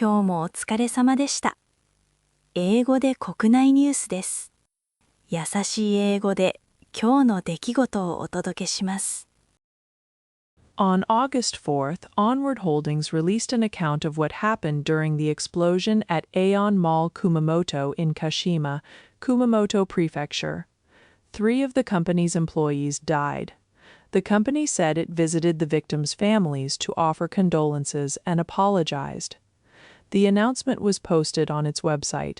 今日もお疲れ様でした。英語で国内ニュースです。優しい英語で今日の出来事をお届けします。On August 4th, Onward Holdings released an account of what happened during the explosion at Aeon Mall Kumamoto in Kashima, Kumamoto Prefecture. 3 of the company's employees died. The company said it visited the victims' families to offer condolences and apologized. The announcement was posted on its website.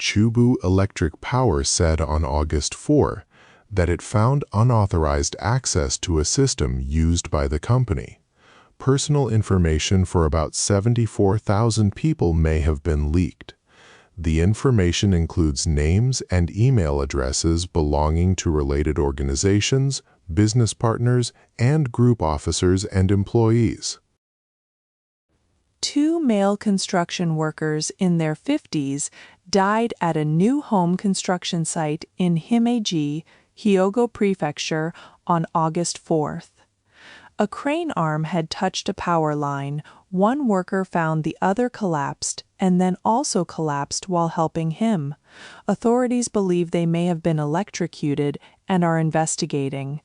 Chubu Electric Power said on August 4 that it found unauthorized access to a system used by the company. Personal information for about 74,000 people may have been leaked. The information includes names and email addresses belonging to related organizations, business partners, and group officers and employees. 2 male construction workers in their 50s died at a new home construction site in Himeji, Hyogo Prefecture, on August 4th. A crane arm had touched a power line. One worker found the other collapsed and then also collapsed while helping him. Authorities believe they may have been electrocuted and are investigating.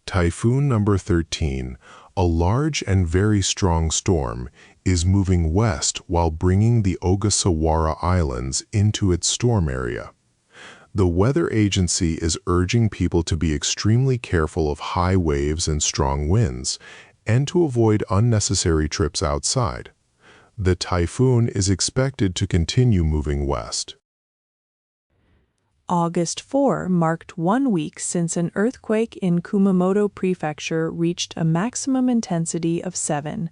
Typhoon number 13, a large and very strong storm, is moving west while bringing the Ogasawara Islands into its storm area. The weather agency is urging people to be extremely careful of high waves and strong winds, and to avoid unnecessary trips outside. The typhoon is expected to continue moving west. August 4 marked 1 week since an earthquake in Kumamoto Prefecture reached a maximum intensity of 7.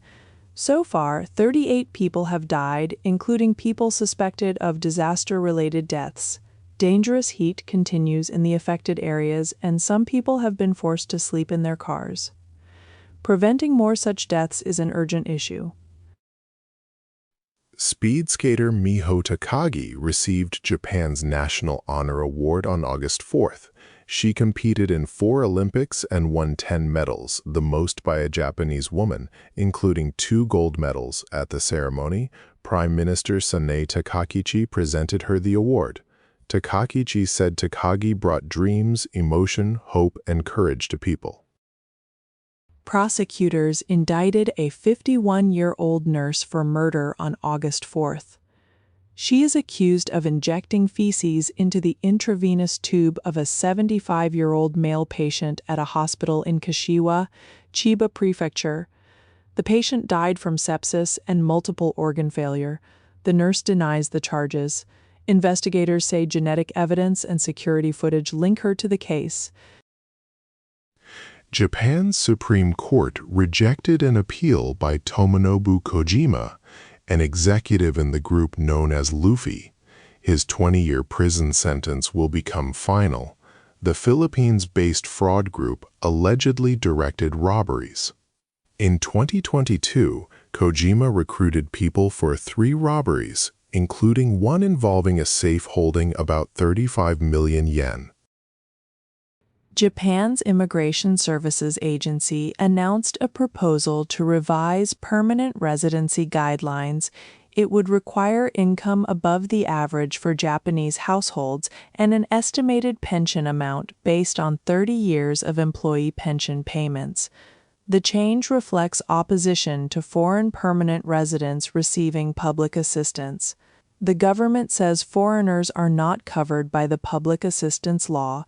So far, 38 people have died, including people suspected of disaster-related deaths. Dangerous heat continues in the affected areas, and some people have been forced to sleep in their cars. Preventing more such deaths is an urgent issue. Speed skater Miho Takagi received Japan's National Honor Award on August 4th. She competed in 4 Olympics and won 10 medals, the most by a Japanese woman, including 2 gold medals. At the ceremony, Prime Minister Sanae Takakichi presented her the award. Takakichi said Takagi brought dreams, emotion, hope, and courage to people. Prosecutors indicted a 51-year-old nurse for murder on August 4th. She is accused of injecting feces into the intravenous tube of a 75-year-old male patient at a hospital in Kashiwa, Chiba Prefecture. The patient died from sepsis and multiple organ failure. The nurse denies the charges. Investigators say genetic evidence and security footage link her to the case. Japan's Supreme Court rejected an appeal by Tomonobu Kojima, an executive in the group known as Luffy. His 20-year prison sentence will become final. The Philippines-based fraud group allegedly directed robberies. In 2022, Kojima recruited people for 3 robberies, including one involving a safe holding about 35 million yen. Japan's Immigration Services Agency announced a proposal to revise permanent residency guidelines. It would require income above the average for Japanese households and an estimated pension amount based on 30 years of employee pension payments. The change reflects opposition to foreign permanent residents receiving public assistance. The government says foreigners are not covered by the public assistance law.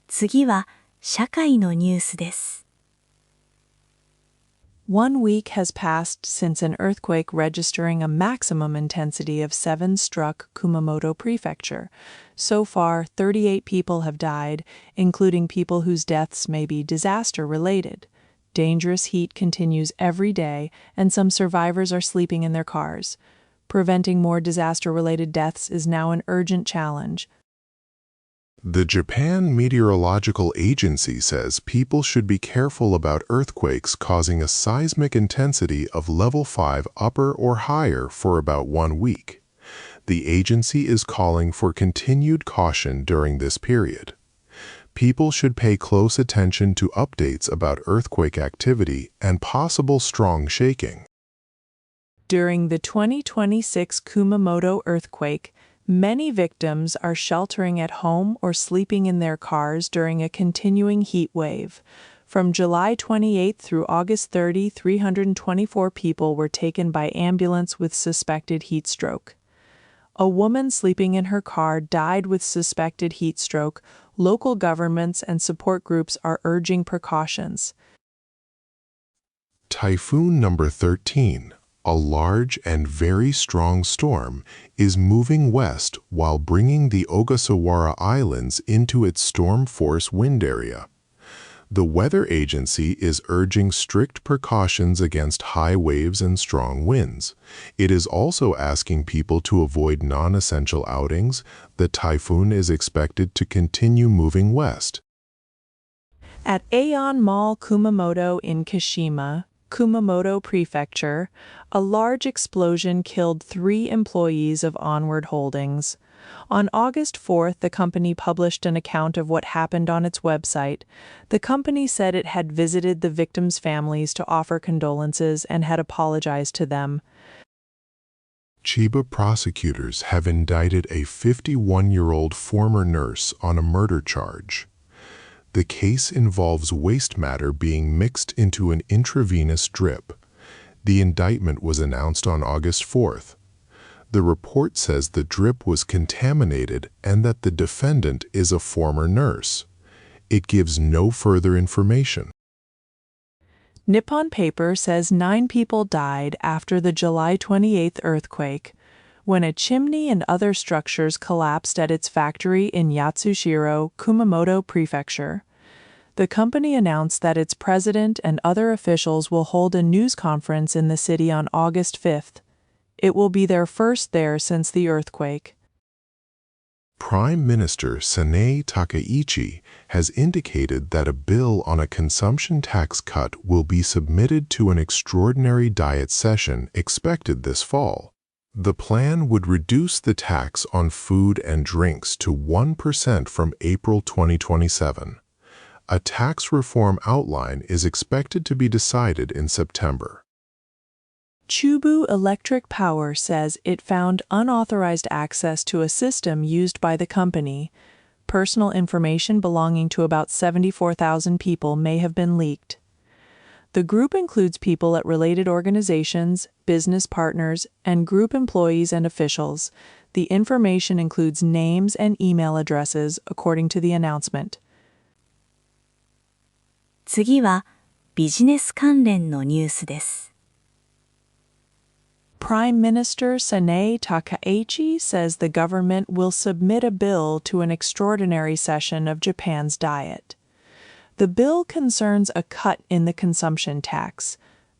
次は社会のニュースです。1 week has passed since an earthquake registering a maximum intensity of 7 struck Kumamoto Prefecture. So far, 38 people have died, including people whose deaths may be disaster-related. Dangerous heat continues every day, and some survivors are sleeping in their cars. Preventing more disaster-related deaths is now an urgent challenge. The Japan Meteorological Agency says people should be careful about earthquakes causing a seismic intensity of level 5 upper or higher for about 1 week. The agency is calling for continued caution during this period. People should pay close attention to updates about earthquake activity and possible strong shaking. During the 2026 Kumamoto earthquake, many victims are sheltering at home or sleeping in their cars during a continuing heat wave. From July 28 through August 30, 324 people were taken by ambulance with suspected heat stroke. A woman sleeping in her car died with suspected heat stroke. Local governments and support groups are urging precautions. Typhoon number 13, a large and very strong storm, is moving west while bringing the Ogasawara Islands into its storm force wind area. The weather agency is urging strict precautions against high waves and strong winds. It is also asking people to avoid non-essential outings. The typhoon is expected to continue moving west. At Aeon Mall Kumamoto in Kashima, Kumamoto Prefecture, a large explosion killed 3 employees of Onward Holdings. On August 4th, the company published an account of what happened on its website. The company said it had visited the victims' families to offer condolences and had apologized to them. Chiba prosecutors have indicted a 51-year-old former nurse on a murder charge. The case involves waste matter being mixed into an intravenous drip. The indictment was announced on August 4th. The report says the drip was contaminated and that the defendant is a former nurse. It gives no further information. Nippon Paper says 9 people died after the July 28th earthquake, when a chimney and other structures collapsed at its factory in Yatsushiro, Kumamoto Prefecture. The company announced that its president and other officials will hold a news conference in the city on August 5th. It will be their first there since the earthquake. Prime Minister Sanae Takaichi has indicated that a bill on a consumption tax cut will be submitted to an extraordinary diet session expected this fall. The plan would reduce the tax on food and drinks to 1% from April 2027. A tax reform outline is expected to be decided in September. Chubu Electric Power says it found unauthorized access to a system used by the company. Personal information belonging to about 74,000 people may have been leaked. The group includes people at related organizations, business partners, and group employees and officials. The information includes names and email addresses, according to the announcement. 次はビジネス関連のニュースです。Prime Minister Sanae Takaichi says the government will submit a bill to an extraordinary session of Japan's Diet. The bill concerns a cut in the consumption tax.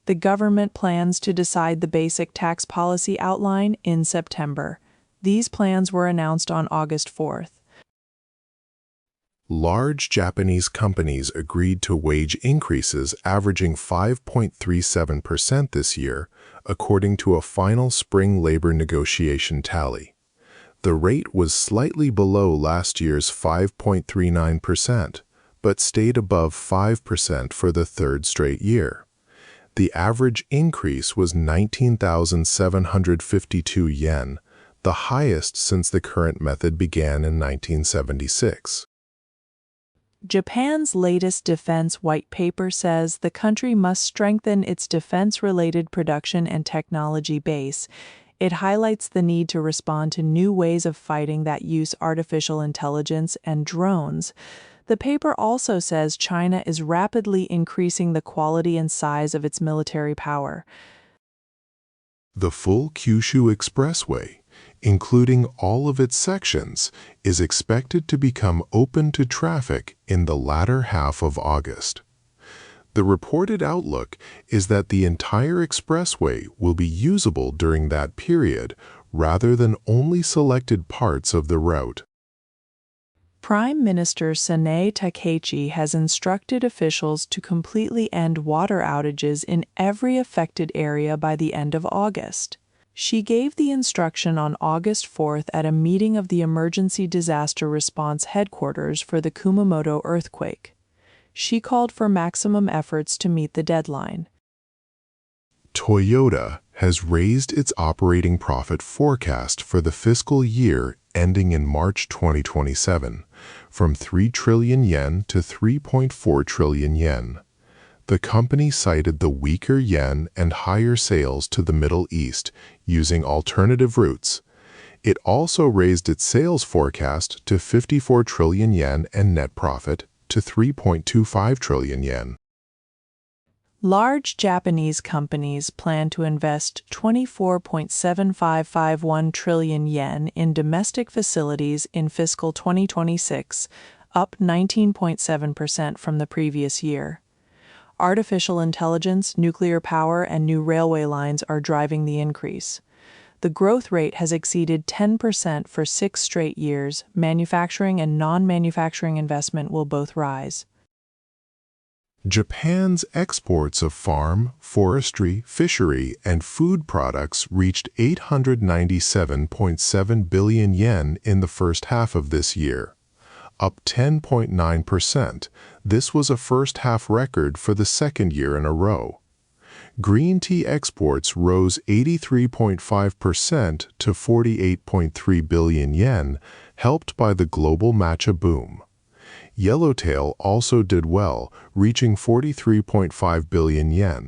The government plans to decide the basic tax policy outline in September. These plans were announced on August 4th. Large Japanese companies agreed to wage increases averaging 5.37% this year, according to a final spring labor negotiation tally. The rate was slightly below last year's 5.39%, but stayed above 5% for the third straight year. The average increase was 19,752 yen, the highest since the current method began in 1976. Japan's latest defense white paper says the country must strengthen its defense-related production and technology base. It highlights the need to respond to new ways of fighting that use artificial intelligence and drones. The paper also says China is rapidly increasing the quality and size of its military power. The full Kyushu Expressway, including all of its sections, is expected to become open to traffic in the latter half of August. The reported outlook is that the entire expressway will be usable during that period rather than only selected parts of the route. Prime Minister Sanae Takaichi has instructed officials to completely end water outages in every affected area by the end of August. She gave the instruction on August 4th at a meeting of the Emergency Disaster Response Headquarters for the Kumamoto earthquake. She called for maximum efforts to meet the deadline. Toyota has raised its operating profit forecast for the fiscal year ending in March 2027 from 3 trillion yen to 3.4 trillion yen. The company cited the weaker yen and higher sales to the Middle East using alternative routes. It also raised its sales forecast to 54 trillion yen and net profit to 3.25 trillion yen. Large Japanese companies plan to invest 24.7551 trillion yen in domestic facilities in fiscal 2026, up 19.7% from the previous year. Artificial intelligence, nuclear power, and new railway lines are driving the increase. The growth rate has exceeded 10% for 6 straight years. Manufacturing and non-manufacturing investment will both rise. Japan's exports of farm, forestry, fishery, and food products reached 897.7 billion yen in the first half of this year, up 10.9%. This was a first-half record for the second year in a row. Green tea exports rose 83.5% to 48.3 billion yen, helped by the global matcha boom. Yellowtail also did well, reaching 43.5 billion yen.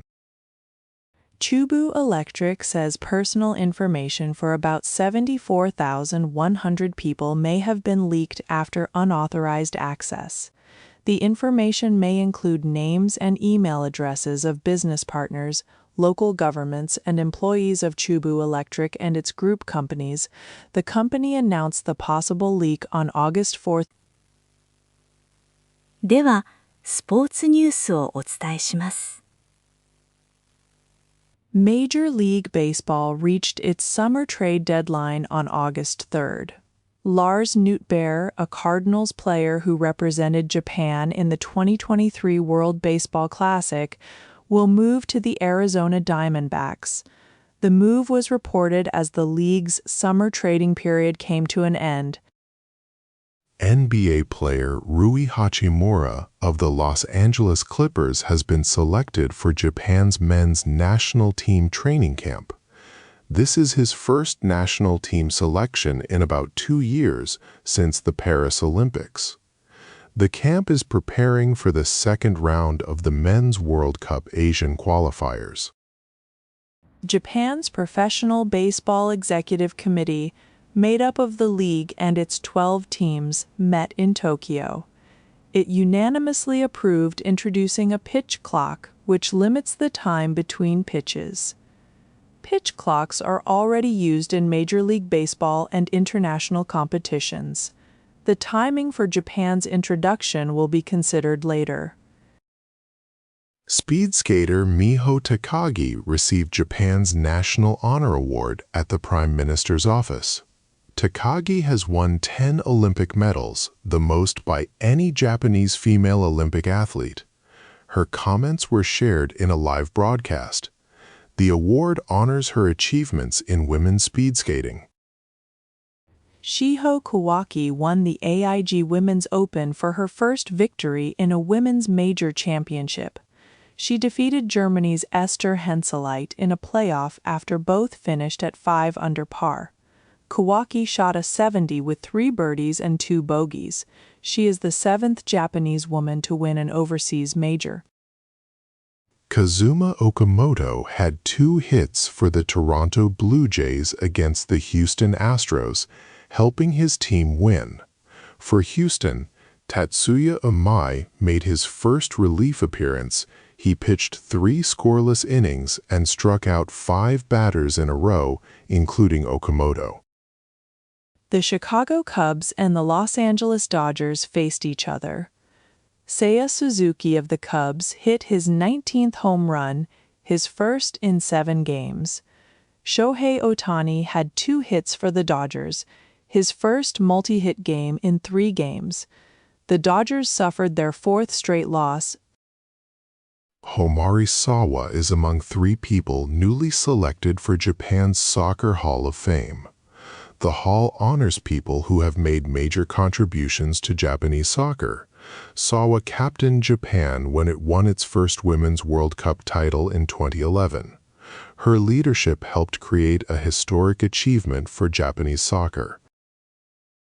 Chubu Electric says personal information for about 74,100 people may have been leaked after unauthorized access. The information may include names and email addresses of business partners, local governments, and employees of Chubu Electric and its group companies. The company announced the possible leak on August 4th. では、スポーツニュースをお伝えします。Major League Baseball reached its summer trade deadline on August 3rd. Lars Nootbaar, a Cardinals player who represented Japan in the 2023 World Baseball Classic, will move to the Arizona Diamondbacks. The move was reported as the league's summer trading period came to an end. NBA player Rui Hachimura of the Los Angeles Clippers has been selected for Japan's men's national team training camp. This is his first national team selection in about 2 years since the Paris Olympics. The camp is preparing for the second round of the Men's World Cup Asian qualifiers. Japan's Professional Baseball Executive Committee, made up of the league and its 12 teams, met in Tokyo. It unanimously approved introducing a pitch clock, which limits the time between pitches. Pitch clocks are already used in Major League Baseball and international competitions. The timing for Japan's introduction will be considered later. Speed skater Miho Takagi received Japan's National Honor Award at the Prime Minister's office. Takagi has won 10 Olympic medals, the most by any Japanese female Olympic athlete. Her comments were shared in a live broadcast. The award honors her achievements in women's speed skating. Shiho Kawaki won the AIG Women's Open for her first victory in a women's major championship. She defeated Germany's Esther Henseleit in a playoff after both finished at 5 under par. Kawaki shot a 70 with 3 birdies and 2 bogeys. She is the 7th Japanese woman to win an overseas major. Kazuma Okamoto had 2 hits for the Toronto Blue Jays against the Houston Astros, helping his team win. For Houston, Tatsuya Umai made his first relief appearance. He pitched 3 scoreless innings and struck out 5 batters in a row, including Okamoto. The Chicago Cubs and the Los Angeles Dodgers faced each other. Seiya Suzuki of the Cubs hit his 19th home run, his first in 7 games. Shohei Ohtani had 2 hits for the Dodgers, his first multi-hit game in 3 games. The Dodgers suffered their 4th straight loss. Homari Sawa is among 3 people newly selected for Japan's Soccer Hall of Fame. The hall honors people who have made major contributions to Japanese soccer. Sawa captained Japan when it won its first Women's World Cup title in 2011. Her leadership helped create a historic achievement for Japanese soccer.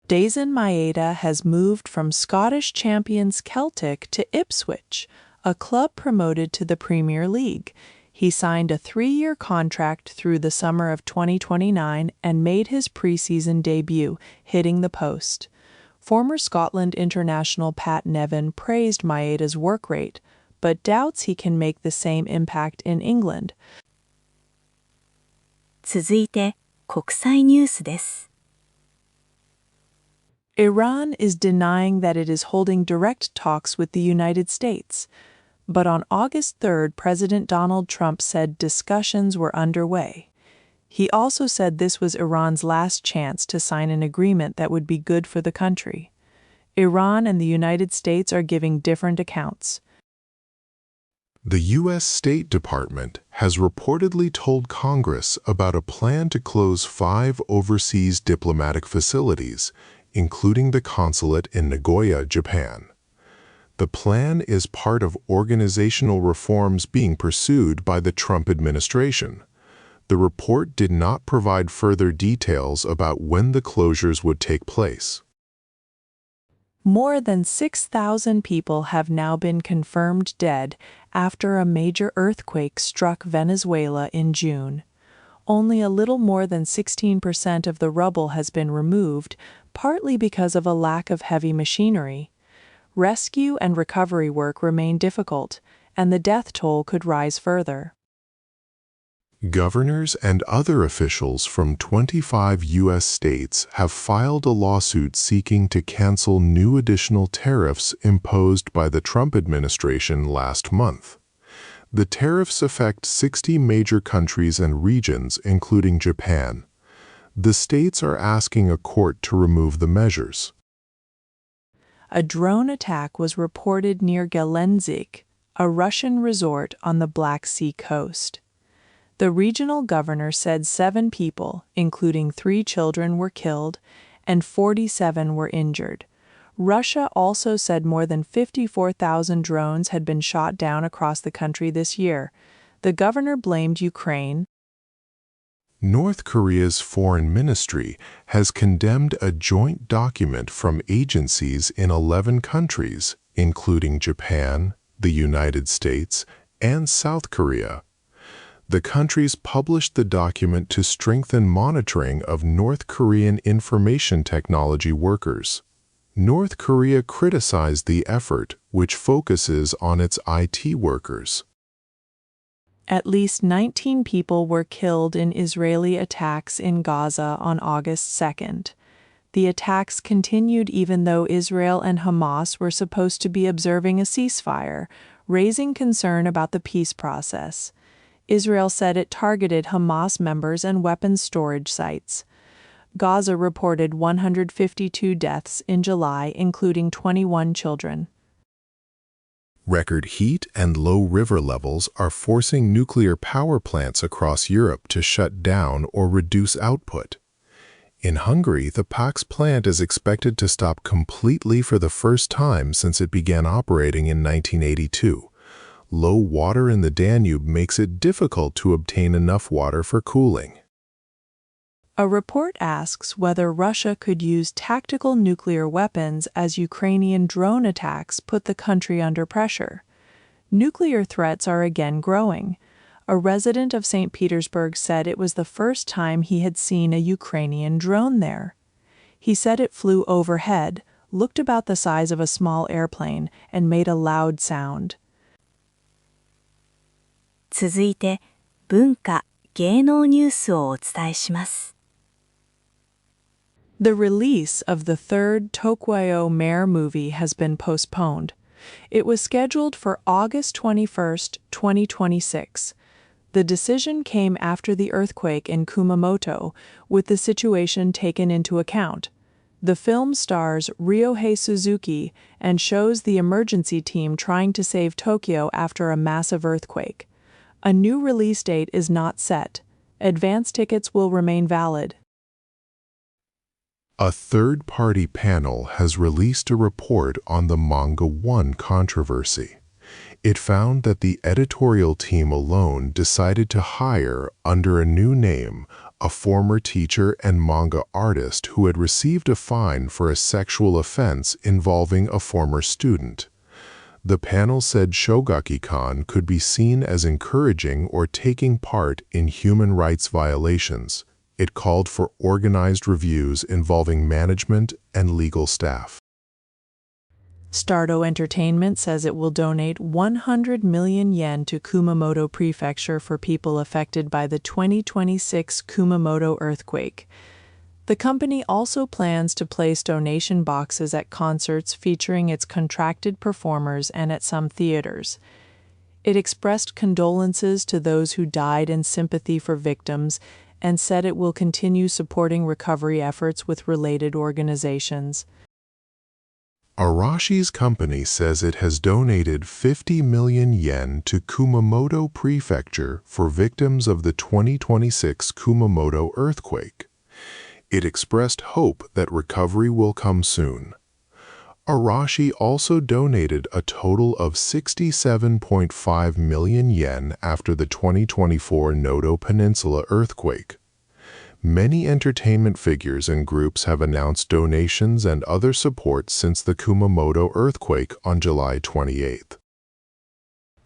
Daizen Maeda has moved from Scottish champions Celtic to Ipswich, a club promoted to the Premier League. He signed a 3-year contract through the summer of 2029 and made his preseason debut, hitting the post. Former Scotland international Pat Nevin praised Maeda's work rate, but doubts he can make the same impact in England. 続いて、国際ニュースです。Iran is denying that it is holding direct talks with the United States. But on August 3rd, President Donald Trump said discussions were underway. He also said this was Iran's last chance to sign an agreement that would be good for the country. Iran and the United States are giving different accounts. The U.S. State Department has reportedly told Congress about a plan to close 5 overseas diplomatic facilities, including the consulate in Nagoya, Japan. The plan is part of organizational reforms being pursued by the Trump administration. The report did not provide further details about when the closures would take place. More than 6,000 people have now been confirmed dead after a major earthquake struck Venezuela in June. Only a little more than 16% of the rubble has been removed, partly because of a lack of heavy machinery. Rescue and recovery work remain difficult, and the death toll could rise further. Governors and other officials from 25 U.S. states have filed a lawsuit seeking to cancel new additional tariffs imposed by the Trump administration last month. The tariffs affect 60 major countries and regions, including Japan. The states are asking a court to remove the measures. A drone attack was reported near Gelendzhik, a Russian resort on the Black Sea coast. The regional governor said 7 people, including 3 children, were killed and 47 were injured. Russia also said more than 54,000 drones had been shot down across the country this year. The governor blamed Ukraine. North Korea's foreign ministry has condemned a joint document from agencies in 11 countries, including Japan, the United States, and South Korea. The countries published the document to strengthen monitoring of North Korean information technology workers. North Korea criticized the effort, which focuses on its IT workers. At least 19 people were killed in Israeli attacks in Gaza on August 2nd. The attacks continued even though Israel and Hamas were supposed to be observing a ceasefire, raising concern about the peace process. Israel said it targeted Hamas members and weapons storage sites. Gaza reported 152 deaths in July, including 21 children. Record heat and low river levels are forcing nuclear power plants across Europe to shut down or reduce output. In Hungary, the Pax plant is expected to stop completely for the first time since it began operating in 1982. Low water in the Danube makes it difficult to obtain enough water for cooling. A report asks whether Russia could use tactical nuclear weapons as Ukrainian drone attacks put the country under pressure. Nuclear threats are again growing. A resident of St. Petersburg said it was the first time he had seen a Ukrainian drone there. He said it flew overhead, looked about the size of a small airplane, and made a loud sound. 続いて、文化・芸能ニュースをお伝えします。The release of the third Tokwayo Mayor movie has been postponed. It was scheduled for August 21st, 2026. The decision came after the earthquake in Kumamoto, with the situation taken into account. The film stars Ryohei Suzuki and shows the emergency team trying to save Tokyo after a massive earthquake. A new release date is not set. Advance tickets will remain valid. A third-party panel has released a report on the Manga 1 controversy. It found that the editorial team alone decided to hire, under a new name, a former teacher and manga artist who had received a fine for a sexual offense involving a former student. The panel said Shogaki-kan could be seen as encouraging or taking part in human rights violations. It called for organized reviews involving management and legal staff. Stardo Entertainment says it will donate 100 million yen to Kumamoto Prefecture for people affected by the 2026 Kumamoto earthquake. The company also plans to place donation boxes at concerts featuring its contracted performers and at some theaters. It expressed condolences to those who died and sympathy for victims, and said it will continue supporting recovery efforts with related organizations. Arashi's company says it has donated 50 million yen to Kumamoto Prefecture for victims of the 2026 Kumamoto earthquake. It expressed hope that recovery will come soon. Arashi also donated a total of 67.5 million yen after the 2024 Noto Peninsula earthquake. Many entertainment figures and groups have announced donations and other support since the Kumamoto earthquake on July 28.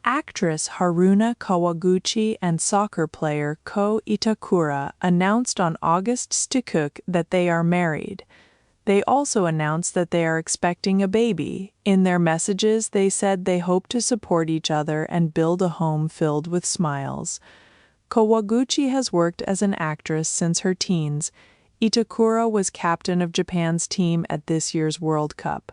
Actress Haruna Kawaguchi and soccer player Ko Itakura announced on August 6 that they are married. They also announced that they are expecting a baby. In their messages, they said they hope to support each other and build a home filled with smiles. Kawaguchi has worked as an actress since her teens. Itakura was captain of Japan's team at this year's World Cup.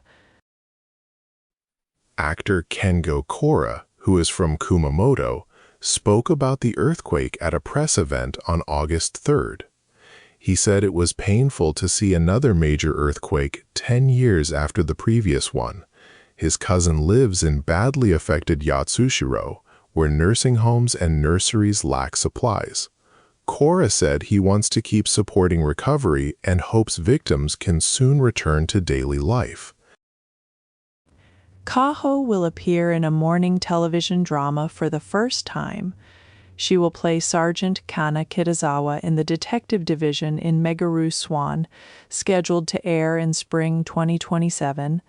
Actor Kengo Kora, who is from Kumamoto, spoke about the earthquake at a press event on August 3rd. He said it was painful to see another major earthquake 10 years after the previous one. His cousin lives in badly affected Yatsushiro, where nursing homes and nurseries lack supplies. Kora said he wants to keep supporting recovery and hopes victims can soon return to daily life. Kaho will appear in a morning television drama for the first time. She will play Sergeant Kana Kitazawa in the detective division in Meguru Swan, scheduled to air in spring 2027.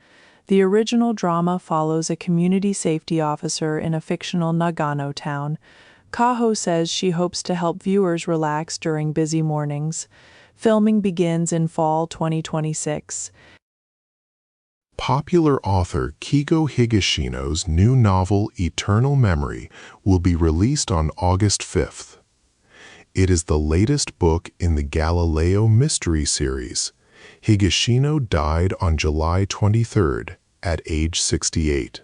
The original drama follows a community safety officer in a fictional Nagano town. Kaho says she hopes to help viewers relax during busy mornings. Filming begins in fall 2026. Popular author Kigo Higashino's new novel Eternal Memory will be released on August 5th. It is the latest book in the Galileo Mystery series. Higashino died on July 23rd at age 68.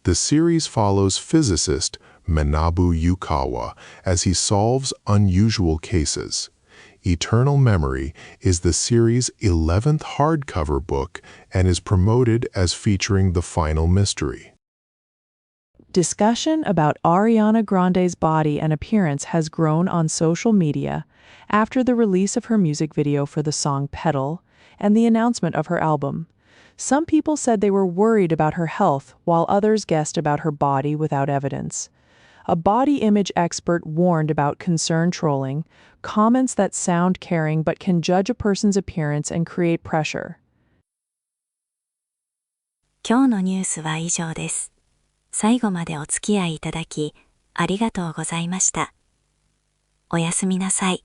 The series follows physicist Manabu Yukawa as he solves unusual cases. Eternal Memory is the series' 11th hardcover book and is promoted as featuring the final mystery. Discussion about Ariana Grande's body and appearance has grown on social media after the release of her music video for the song Petal and the announcement of her album. Some people said they were worried about her health, while others guessed about her body without evidence. A body image expert warned about concern trolling, comments that sound caring but can judge a person's appearance and create pressure. 今日のニュースは以上です。最後までお付き合いいただき、ありがとうございました。おやすみなさい。